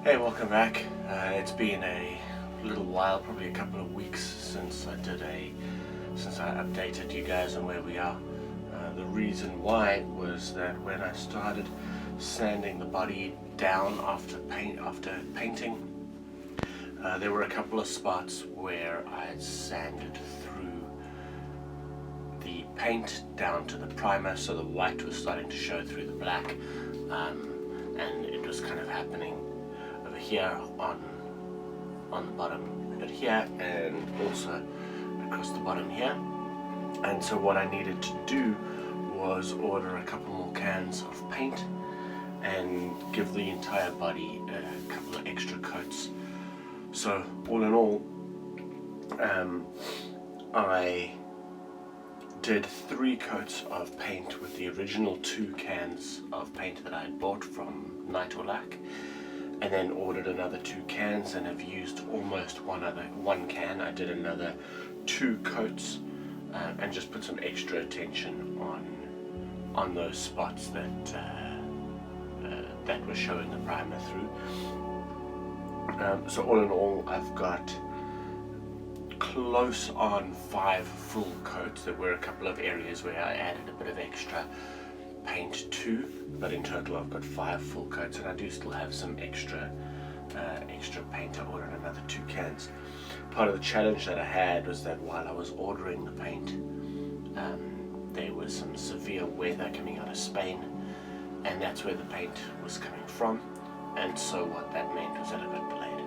Hey, welcome back. It's been a little while, probably a couple of weeks since I updated you guys on where we are. The reason why was that when I started sanding the body down after painting, there were a couple of spots where I had sanded through the paint down to the primer, so the white was starting to show through the black, and it was kind of happening over here on the bottom bit here, and also across the bottom here. And so what I needed to do was order a couple more cans of paint and give the entire body a couple of extra coats. So all in all, I did 3 coats of paint with the original 2 cans of paint that I had bought from Nitorlack, and then ordered another 2 cans and have used almost one can. I did another 2 coats and just put some extra attention on those spots that were showing the primer through. So all in all, I've got close on 5 full coats. There were a couple of areas where I added a bit of extra paint to, but in total I've got 5 full coats, and I do still have some extra paint. I ordered another 2 cans. Part of the challenge that I had was that while I was ordering the paint, there was some severe weather coming out of Spain, and that's where the paint was coming from, and so what that meant was that it got delayed.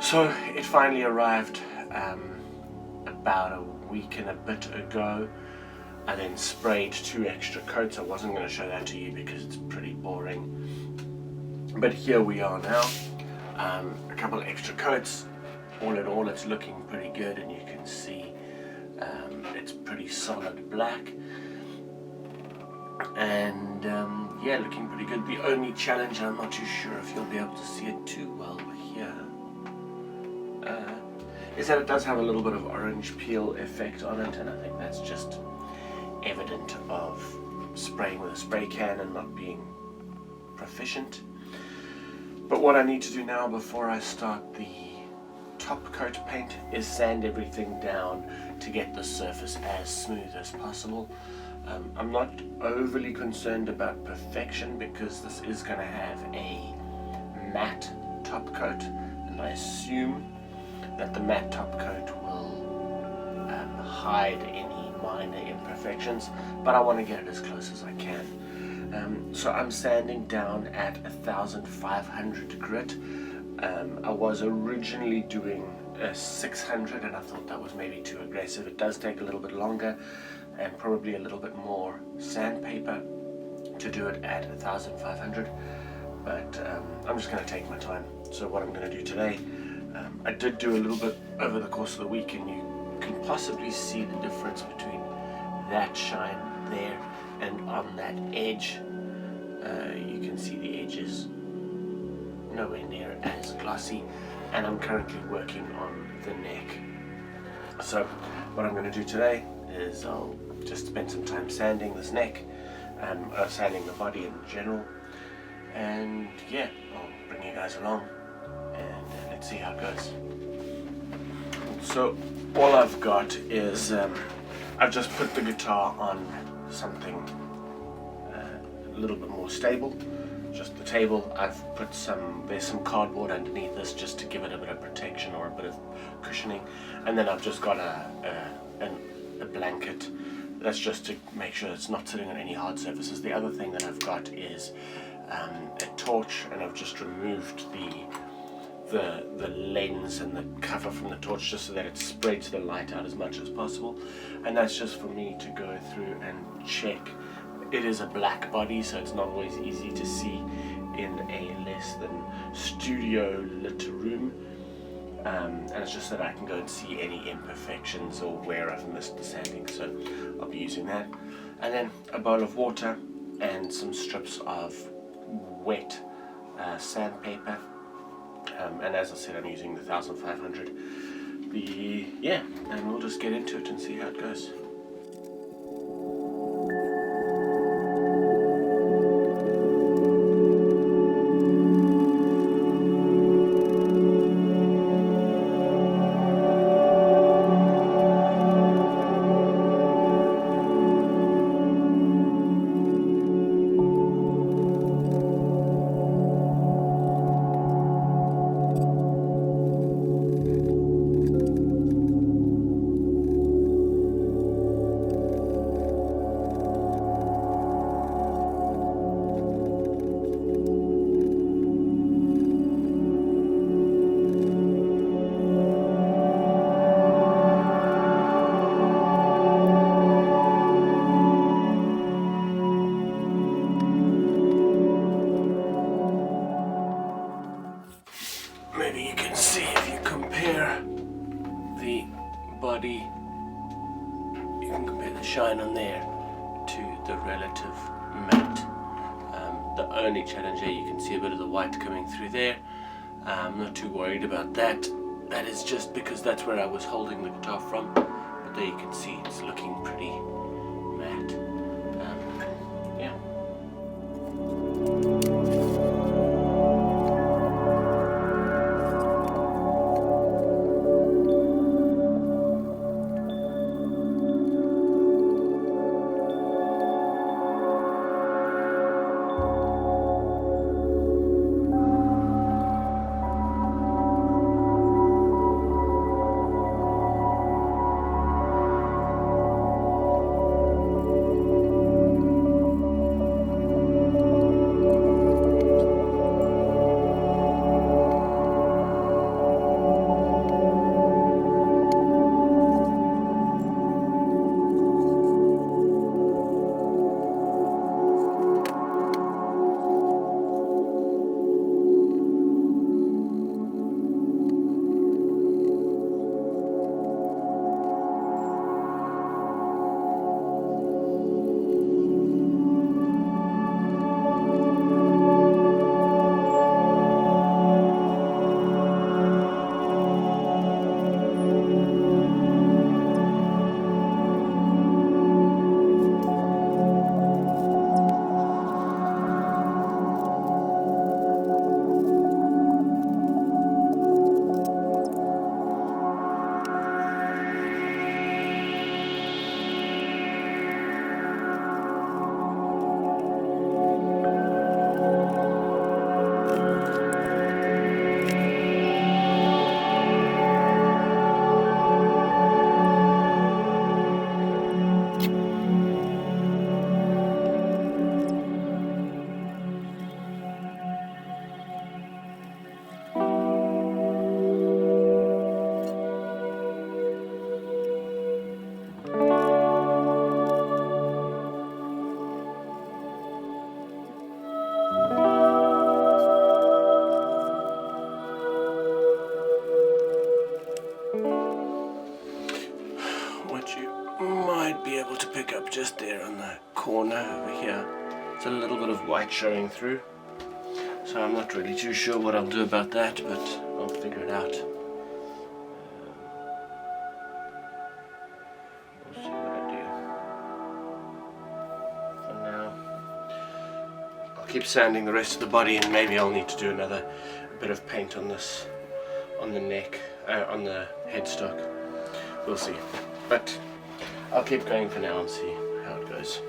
So it finally arrived about a week and a bit ago. I then sprayed 2 extra coats. I wasn't going to show that to you because it's pretty boring, but here we are now. A couple of extra coats. All in all, it's looking pretty good, and you can see it's pretty solid black, and yeah, looking pretty good. The only challenge, I'm not too sure if you'll be able to see it too well here, is that it does have a little bit of orange peel effect on it, and I think that's just evident of spraying with a spray can and not being proficient. But what I need to do now before I start the top coat paint is sand everything down to get the surface as smooth as possible. I'm not overly concerned about perfection because this is going to have a matte top coat, and I assume that the matte top coat will hide any minor imperfections, but I want to get it as close as I can. So I'm sanding down at 1500 grit. I was originally doing 600, and I thought that was maybe too aggressive. It does take a little bit longer and probably a little bit more sandpaper to do it at 1500, but I'm just going to take my time. So what I'm going to do today, I did do a little bit over the course of the week, and you can possibly see the difference between that shine there and on that edge. You can see the edges nowhere near as glossy, and I'm currently working on the neck. So what I'm going to do today is I'll just spend some time sanding this neck, sanding the body in general, and yeah, I'll bring you guys along and let's see how it goes. So all I've got is I've just put the guitar on something a little bit more stable, just the table. I've put there's some cardboard underneath this just to give it a bit of protection or a bit of cushioning, and then I've just got a blanket. That's just to make sure it's not sitting on any hard surfaces. The other thing that I've got is a torch, and I've just removed the lens and the cover from the torch just so that it spreads the light out as much as possible, and that's just for me to go through and check. It is a black body, so it's not always easy to see in a less than studio lit room, and it's just that I can go and see any imperfections or where I've missed the sanding. So I'll be using that, and then a bowl of water and some strips of wet sandpaper, and as I said, I'm using the 1500. And we'll just get into it and see how it goes. body, you can compare the shine on there to the relative matte. The only challenge here, you can see a bit of the white coming through there. I'm not too worried about that. That is just because that's where I was holding the guitar from. But there you can see it's looking pretty matte. Yeah. Just there on the corner over here, it's a little bit of white showing through, so I'm not really too sure what I'll do about that, but I'll figure it out. We'll see what I do. For now, I'll keep sanding the rest of the body, and maybe I'll need to do another bit of paint on this, on the neck, on the headstock. We'll see, but I'll keep going for now and see how it goes.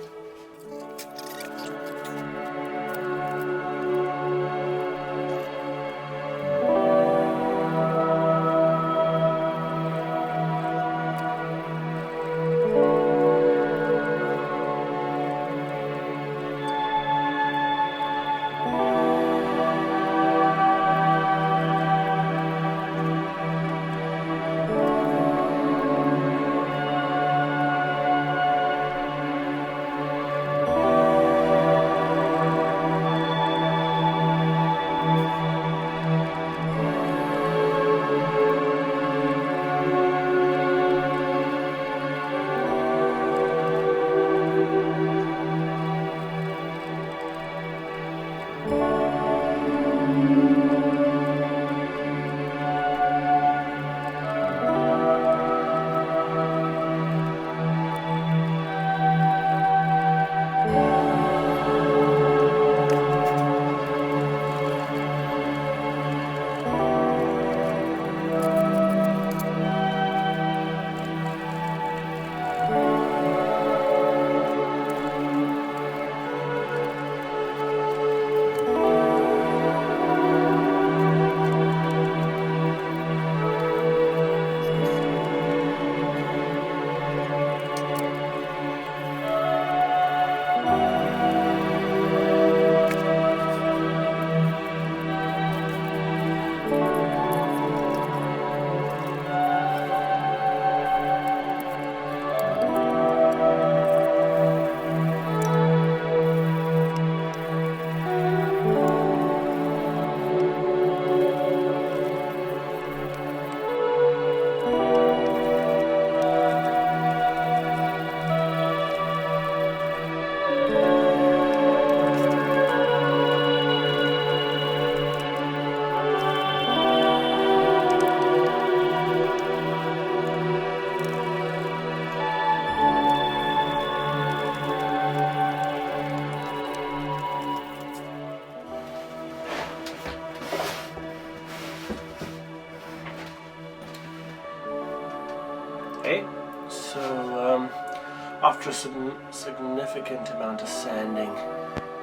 after a significant amount of sanding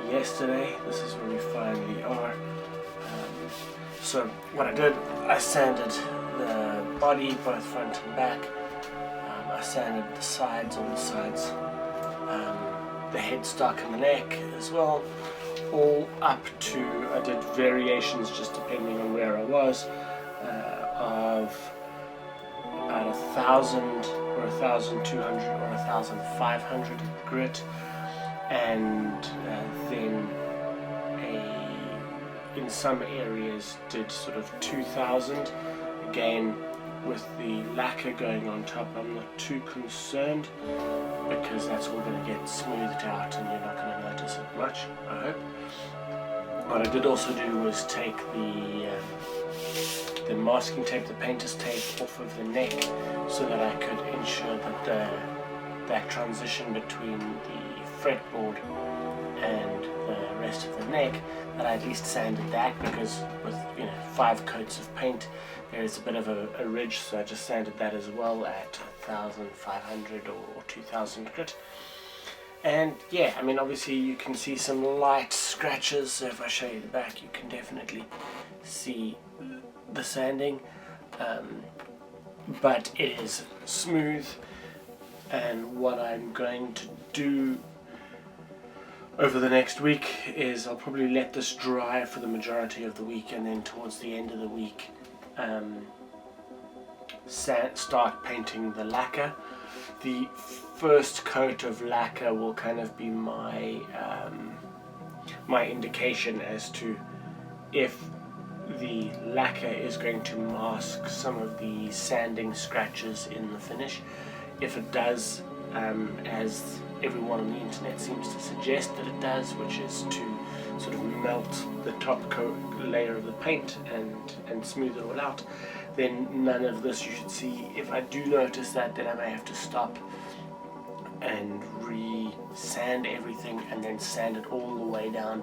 yesterday, this is where we finally are. So what I did, I sanded the body, both front and back. I sanded the sides, all the sides, the headstock and the neck as well, all up to, I did variations just depending on where I was, of about 1,000 or 1,200 or 1,500 grit, and then in some areas did sort of 2,000. Again, with the lacquer going on top, I'm not too concerned because that's all going to get smoothed out and you're not going to notice it much, I hope. What I did also do was take the masking tape, the painter's tape, off of the neck so that I could ensure that that transition between the fretboard and the rest of the neck, that I at least sanded that, because with 5 coats of paint there is a bit of a ridge, so I just sanded that as well at 1,500 or 2,000 grit. And yeah, I mean, obviously you can see some light scratches, so if I show you the back you can definitely see the sanding, but it is smooth. And what I'm going to do over the next week is I'll probably let this dry for the majority of the week, and then towards the end of the week start painting the lacquer. The first coat of lacquer will kind of be my my indication as to if the lacquer is going to mask some of the sanding scratches in the finish. If it does, as everyone on the internet seems to suggest that it does, which is to sort of melt the top coat layer of the paint and smooth it all out, then none of this you should see. If I do notice that, then I may have to stop and re-sand everything and then sand it all the way down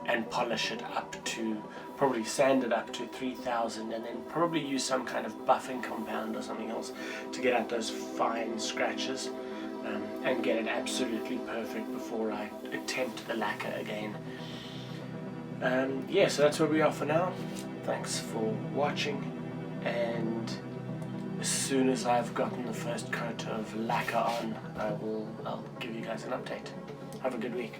and polish it up to, probably sand it up to 3,000, and then probably use some kind of buffing compound or something else to get out those fine scratches and get it absolutely perfect before I attempt the lacquer again. Yeah, so that's where we are for now. Thanks for watching, and as soon as I've gotten the first coat of lacquer on, I'll give you guys an update. Have a good week.